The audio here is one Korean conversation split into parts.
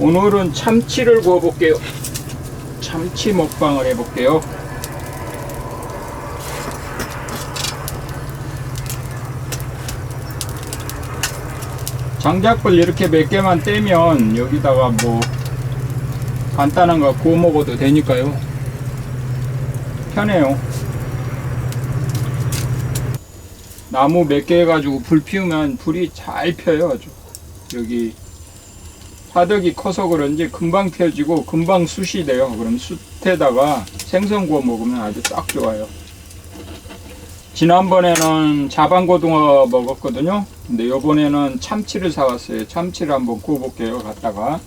오늘은 참치를 구워 볼게요. 참치 먹방을 해 볼게요. 장작불 이렇게 몇 개만 떼면 여기다가 뭐 간단한 거 구워 먹어도 되니까요. 편해요. 나무 몇 개 해가지고 불 피우면 불이 잘 펴요. 아주 여기 화덕이 커서 그런지 금방 펴지고 금방 숯이 돼요. 그럼 숯에다가 생선 구워 먹으면 아주 딱 좋아요. 지난번에는 자반고등어 먹었거든요. 근데 이번에는 참치를 사왔어요. 참치를 한번 구워 볼게요. 갖다가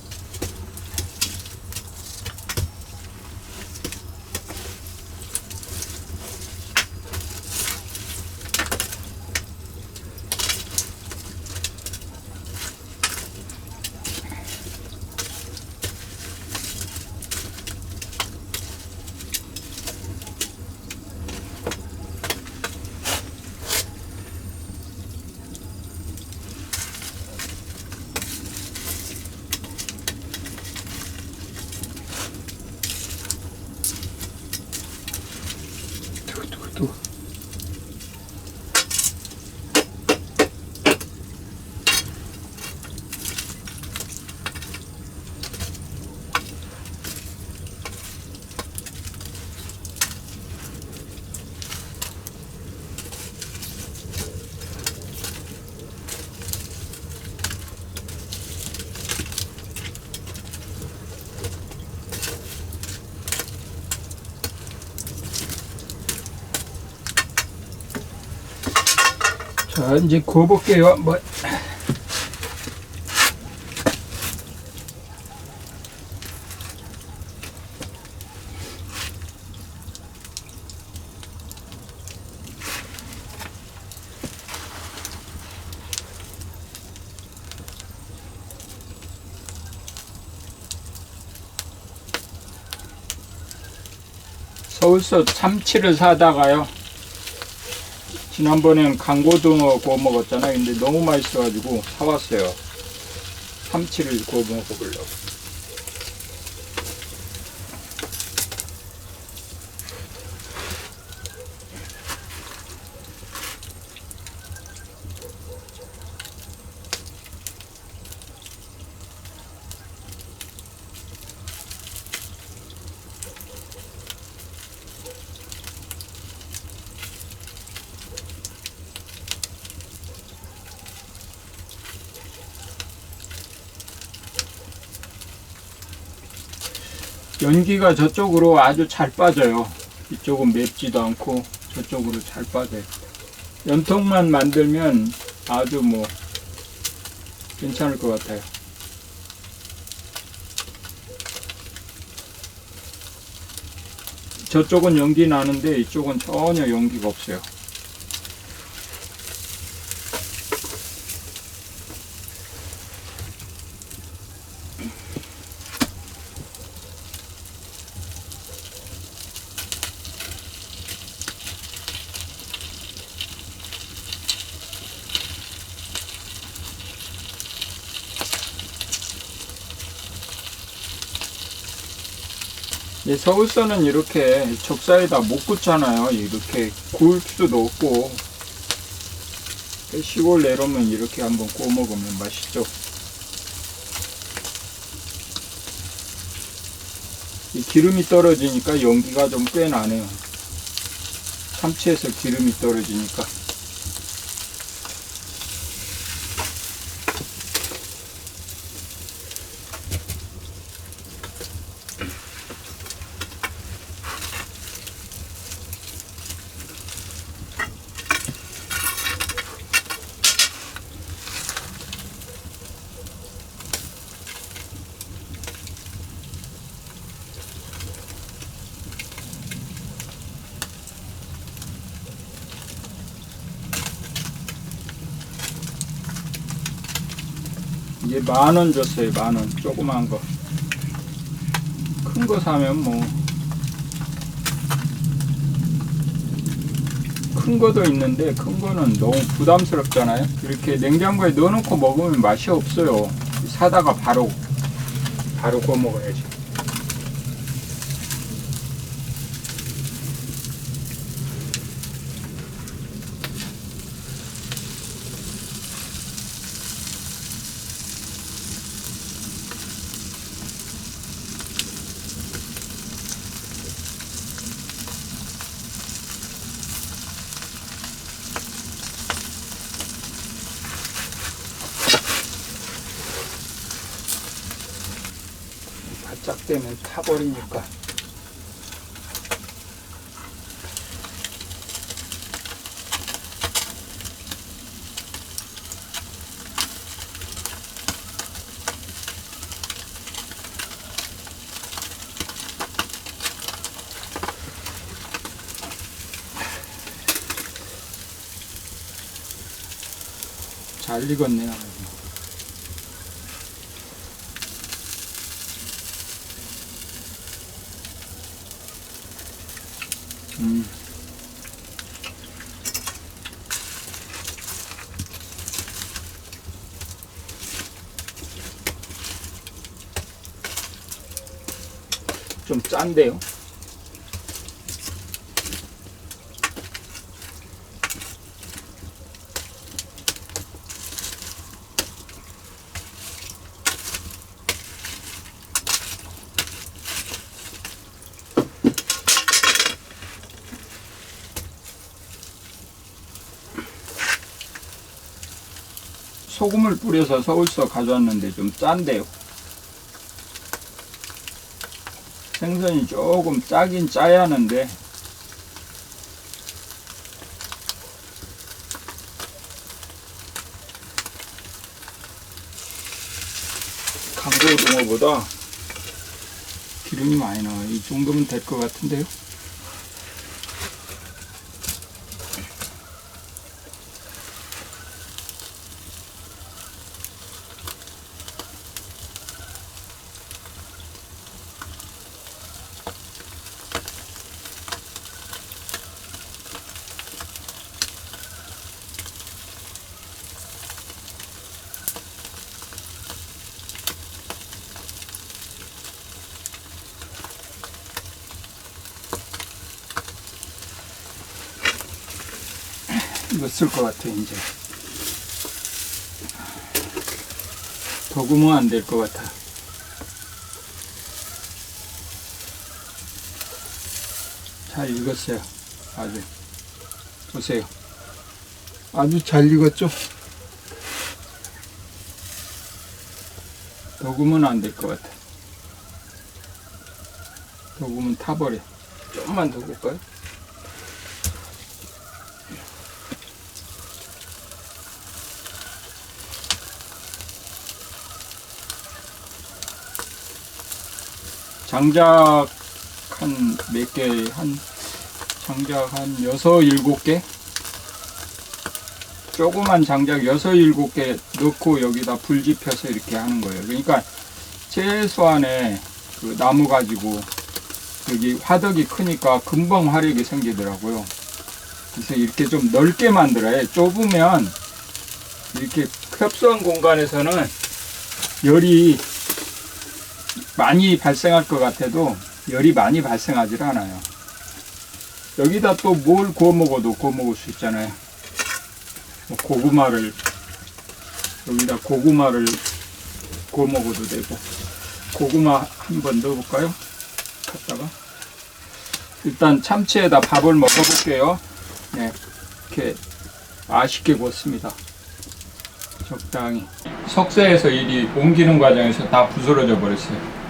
자, 이제 구워볼게요. 한번. 서울서 참치를 사다가요. 지난번엔 강고등어 구워 먹었잖아요. 근데 너무 맛있어가지고 사왔어요. 참치를 구워 먹어보려고. 연기가 저쪽으로 아주 잘 빠져요. 이쪽은 맵지도 않고 저쪽으로 잘 빠져요. 연통만 만들면 아주 뭐 괜찮을 것 같아요. 저쪽은 연기 나는데 이쪽은 전혀 연기가 없어요. 서울서는 이렇게 적사에다 못 굽잖아요. 이렇게 구울 수도 없고, 시골 내려오면 이렇게 한번 구워 먹으면 맛있죠. 이 기름이 떨어지니까 연기가 좀 꽤 나네요. 참치에서 기름이 떨어지니까. 이게 10,000원 줬어요. 10,000원. 조그만 거. 큰 거 사면 뭐 큰 거도 있는데 큰 거는 너무 부담스럽잖아요. 이렇게 냉장고에 넣어놓고 먹으면 맛이 없어요. 사다가 바로 바로 구워 먹어야지. 바짝 되면 타버리니까. 잘 익었네요. 좀 짠데요. 소금을 뿌려서 서울서 가져왔는데 좀 짠데요. 생선이 조금 짜긴 짜야 하는데 강도등어보다 기름이 많이 나와요. 이 정도면 될 것 같은데요. 이거 쓸 것 같아. 이제 더 구우면 안 될 것 같아. 잘 익었어요. 아주 보세요. 아주 잘 익었죠. 더 구우면 안 될 것 같아. 더 구우면 타버려. 조금만 더 구울까요? 장작 한 몇 개, 장작 한 6, 7개? 조그만 장작 6, 7개 넣고 여기다 불 지펴서 이렇게 하는 거예요. 그러니까 최소한의 그 나무 가지고 여기 화덕이 크니까 금방 화력이 생기더라고요. 그래서 이렇게 좀 넓게 만들어야 좁으면 이렇게 협소한 공간에서는 열이 많이 발생할 것 같아도 열이 많이 발생하지 않아요. 여기다 또 뭘 구워 먹어도 구워 먹을 수 있잖아요. 고구마를 여기다 고구마를 구워 먹어도 되고. 고구마 한번 넣어볼까요? 갖다가 일단 참치에다 밥을 먹어볼게요. 네, 이렇게 맛있게 구웠습니다. 적당히. 석쇠에서 일이 옮기는 과정에서 다 부스러져 버렸어요.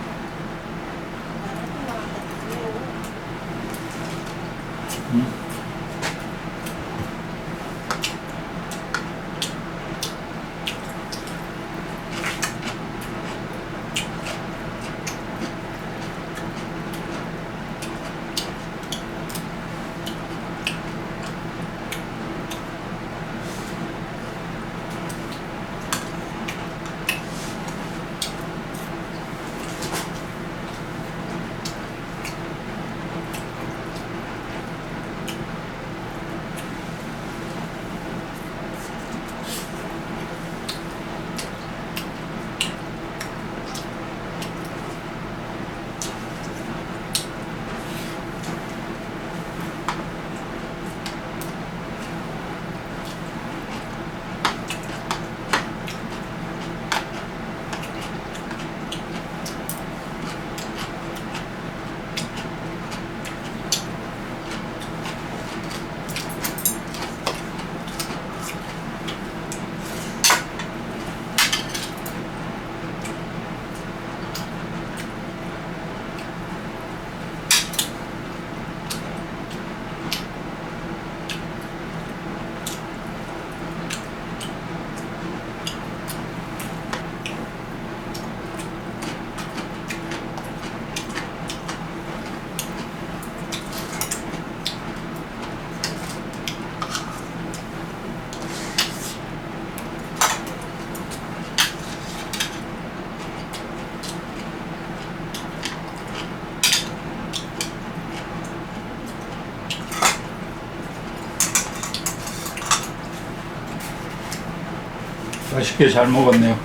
맛있게 잘 먹었네요.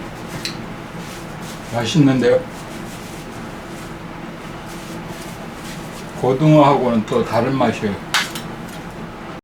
맛있는데요. 고등어하고는 또 다른 맛이에요.